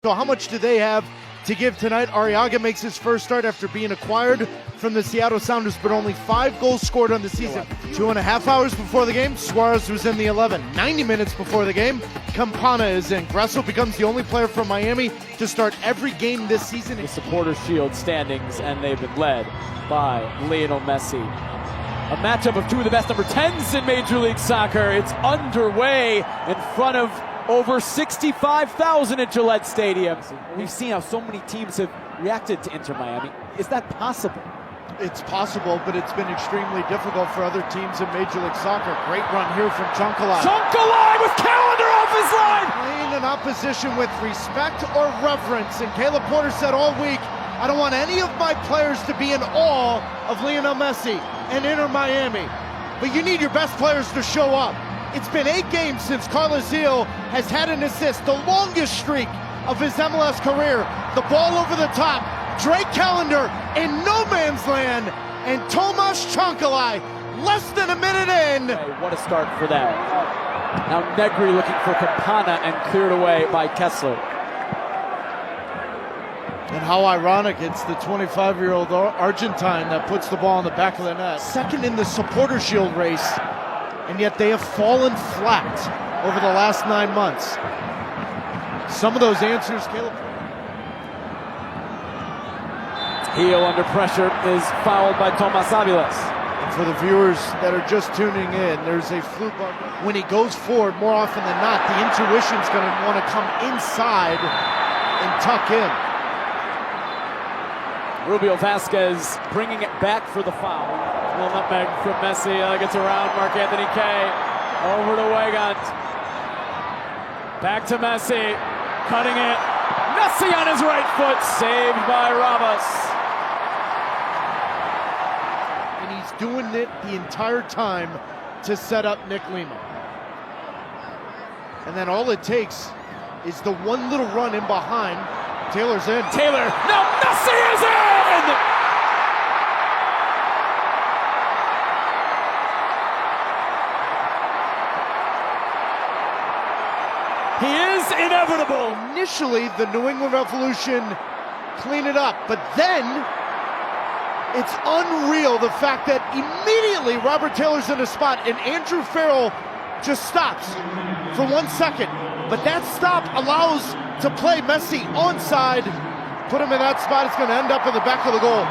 So how much do they have to give tonight? Arriaga makes his first start after being acquired from the Seattle Sounders, but only 5 goals scored on the season. 2.5 hours before the game, Suarez was in the 11. 90 minutes before the game, Campana is in. Gressel becomes the only player from Miami to start every game this season. The Supporters Shield standings, and they've been led by Lionel Messi. A matchup of two of the best number 10s in Major League Soccer. It's underway in front of over 65,000 at Gillette Stadium. We've seen how so many teams have reacted to Inter Miami. Is that possible? It's possible, but it's been extremely difficult for other teams in Major League Soccer. Great run here from Chunkalai. Chunkalai with Calendar off his line! Playing an opposition with respect or reverence. And Caleb Porter said all week, I don't want any of my players to be in awe of Lionel Messi and Inter Miami. But you need your best players to show up. It's been 8 games since Carlos Gil has had an assist, the longest streak of his MLS career. The ball over the top, Drake Calendar in no man's land, and Tomas Chunkalai less than a minute in. Hey, what a start for them. Now Negri looking for Campana and cleared away by Kessler. And how ironic, it's the 25-year-old Argentine that puts the ball in the back of the net. Second in the Supporter Shield race, and yet they have fallen flat over the last 9 months. Some of those answers, Caleb. Gil under pressure is fouled by Tomas Aviles. And for the viewers that are just tuning in, there's a fluke on. When he goes forward, more often than not, the intuition's going to want to come inside and tuck in. Rubio Vasquez bringing it back for the foul. Little nutmeg from Messi, gets around Marc-Anthony Kaye. Over to Weigand. Back to Messi, cutting it. Messi on his right foot, saved by Ramos. And he's doing it the entire time to set up Nick Lima. And then all it takes is the one little run in behind. Taylor's in. Taylor, now Messi is in! He is inevitable. Initially, the New England Revolution clean it up, but then it's unreal the fact that immediately Robert Taylor's in a spot and Andrew Farrell just stops for 1 second. But that stop allows to play Messi onside, put him in that spot. It's going to end up in the back of the goal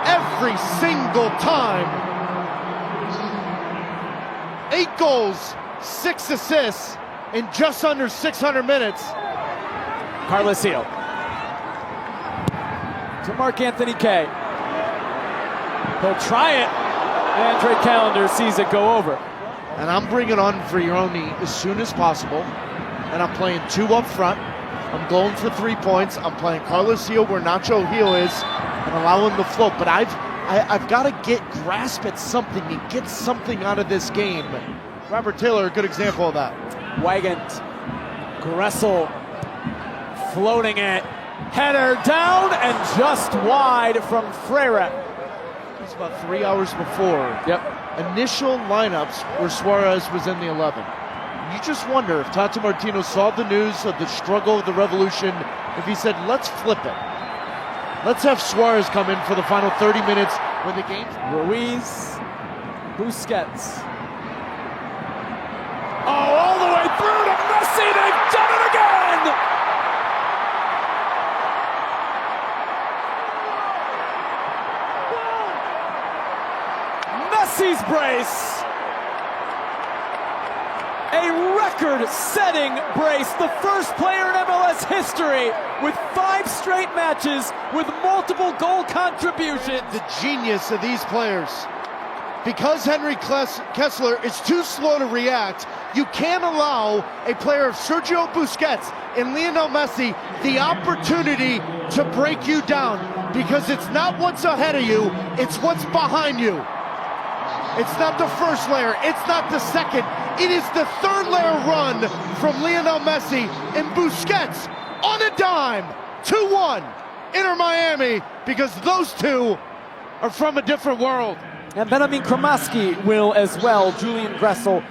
every single time. 8 goals, 6 assists in just under 600 minutes. Carlos Gil to Marc-Anthony Kaye. He'll try it, and Drake Calendar sees it go over. And I'm bringing on Vrioni as soon as possible, and I'm playing 2 up front. I'm going for 3 points. I'm playing Carlos Gil where Nacho Gil is and allow him to float. But I've got to grasp at something and get something out of this game. Robert Taylor, a good example of that. Weigand, Gressel floating it, header down and just wide from Freire. It's about 3 hours before. Yep. Initial lineups where Suarez was in the 11. You just wonder if Tata Martino saw the news of the struggle of the Revolution, if he said, let's flip it. Let's have Suarez come in for the final 30 minutes when the game's... Ruiz, Busquets. Oh, all the way through to Messi, they've done it again! Messi's brace. A record-setting brace, the first player in MLS history with 5 straight matches with multiple goal contributions. The genius of these players. Because Henry Kessler is too slow to react, you can't allow a player of Sergio Busquets and Lionel Messi the opportunity to break you down, because it's not what's ahead of you, it's what's behind you. It's not the first layer, it's not the second, it is the third layer run from Lionel Messi and Busquets on a dime. 2-1, Inter Miami, because those two are from a different world. And Benjamin Kromaski will as well. Julian Gressel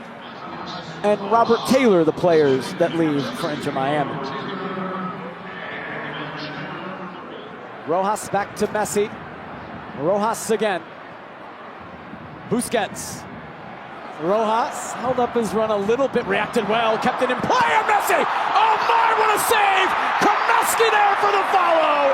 and Robert Taylor, the players that leave for Inter Miami. Rojas back to Messi. Rojas again. Busquets. Rojas held up his run a little bit, reacted well, kept it in play, and Messi! Oh my, what a save! Kaminsky there for the follow!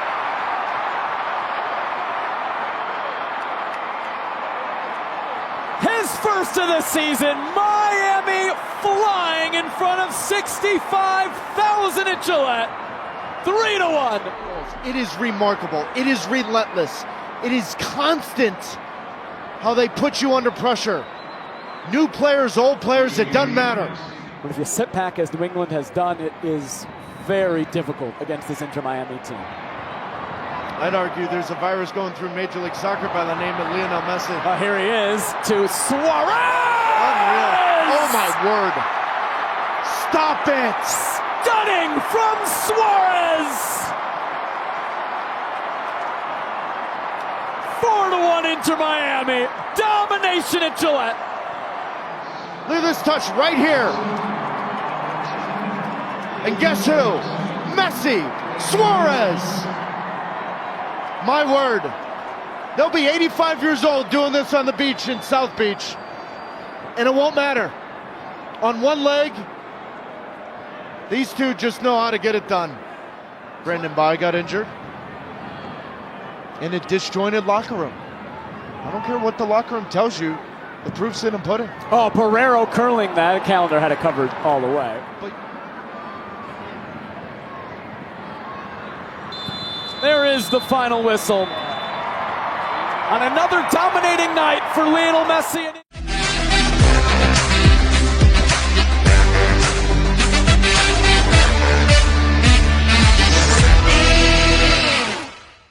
His first of the season, Miami flying in front of 65,000 at Gillette. 3-1. It is remarkable. It is relentless. It is constant how they put you under pressure. New players, old players, it doesn't matter. But if you sit back as New England has done, it is very difficult against this Inter Miami team. I'd argue there's a virus going through Major League Soccer by the name of Lionel Messi. Here he is to Suarez! Unreal. Oh my word. Stop it! Stunning from Suarez! 4-1 Inter Miami. Domination at Gillette. Look at this touch right here. And guess who? Messi, Suarez. My word. They'll be 85 years old doing this on the beach in South Beach. And it won't matter. On one leg, these two just know how to get it done. Brandon Bai got injured in a disjointed locker room. I don't care what the locker room tells you. The proof's in the pudding. Oh, Barrero curling that. The calendar had it covered all the way. But there is the final whistle. On another dominating night for Lionel Messi.